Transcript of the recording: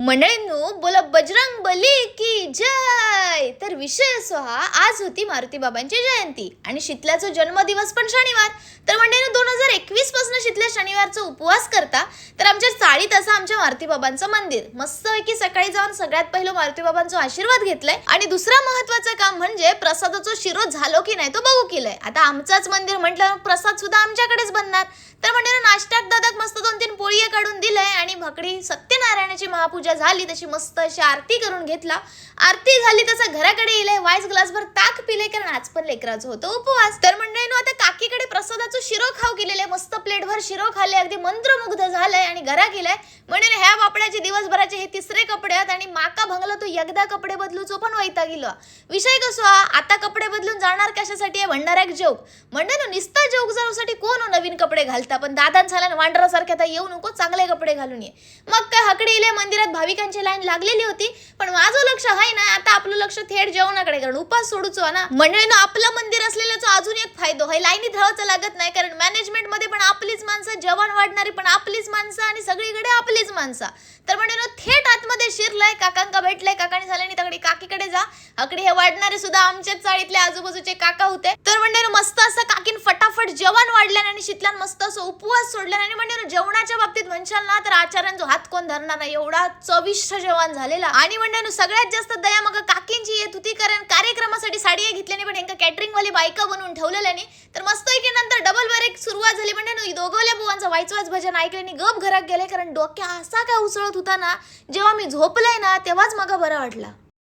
मंडळींनो, बोला बजरंग बली की जय. तर विषय असो हा, आज होती मारुती बाबांची जयंती आणि शीतलाचा जन्मदिवस पण शनिवार. तर मंडळींनो, 2021 पासून शीतला शनिवारचा उपवास करता. तर आमच्या चाळीत असं आमच्या मारुती बाबांचं मंदिर मस्तपैकी सकाळी जाऊन सगळ्यात पहिलं मारुती बाबांचा आशीर्वाद घेतलाय आणि दुसरा महत्वाचं काम म्हणजे प्रसादाचा शिरो झालो की नाही तो बघू केलाय. आता आमचाच मंदिर म्हटलं प्रसाद सुद्धा आमच्याकडेच बनणार. तर मंडळींनो, नाश्त्यात दादाक मस्त 2-3 पोळी काढून दिलंय आणि भाकरी सत्यनारायणाची महापूजा झाली तशी मस्त अशी आरती करून घेतला. आरती झाली तसं घराकडे येले, वाईस ग्लासभर ताक पिले कारण आज पण लेकराचं होतं उपवास. तर मंडळींनो, आता काकीकडे प्रसादाचं शिरो खाऊ गेलेले, मस्त प्लेटभर शिरो खाल्ले, अगदी मंत्रमुग्ध झालंय आणि घरा गेलाय. म्हणून ह्या बापड्याचे दिवसभराचे हे तिसरे कपडे आहेत आणि माका भंगला तो एकदा कपडे बदलूचो पण वैताग गेलो. विषय कसो हा, आता कपडे बदलून जाणार कशासाठी आहे म्हणणार एक जोक. मंडळींनो, निस्ता जोक जाऊसाठी कोण नवीन कपडे घालता, पण दादान झाला वांडरासारख्या आता येऊ नको, चांगले कपडे घालून ये. मग काय हकडे इले, मंदिरात भाविकांची लाईन लागलेली होती. पण माझं लक्ष आहे ना, आता आपलं लक्ष थेट जेवणाकडे, कारण उपास सोडूचो ना. मंडळींनो, आपलं मंदिर असलेल्याचा अजून एक फायदा आहे, लाईनीत धावायचं लागत नाही, कारण मॅनेजमेंट मध्ये पण आपलीच माणसं, जेवण वाढणारी पण आपलीच माणसं आणि सगळीकडे आपलीच माणसं. तर मंडळींनो, थेट आतमध्ये शिरलाय, काकांका भेटलाय, काकांनी झाल्याने तगडी काकीकडे जा. अकडे हे वाढणारे सुद्धा आमच्याच चाळीतले आजूबाजूचे काका होते. तर मंडळींनो, मस्त असं काकीन फटाफट जेवण वाढल्याने आणि शीतलान मस्त असं उपवास सोडल्याने. आणि मंडळींनो, जेवणाच्या बाबतीत म्हणशाल ना, तर आचार्यांचा हात कोण धरणार नाही, एवढा चविष्ट जेवण झालेला. आणि मंडळींनो, सगळ्यात जास्त दया मग काकींची येत होती, कारण कार्यक्रमासाठी साडी घेतल्याने पण ह्यांका कॅटरिंग वाली बायका बनवून ठेवलेल्याने. तर मस्त की नंतर डबल ब्रेक सुरुवात झाली. मंडळींनो, दोघवल्या बुवांचं वाच भजन ऐकल्याने गप घरात गेले, कारण डोक्या असा काय उसळत होता ना, जेव्हा मी झोपलाय ना तेव्हाच मला बरं वाटलं.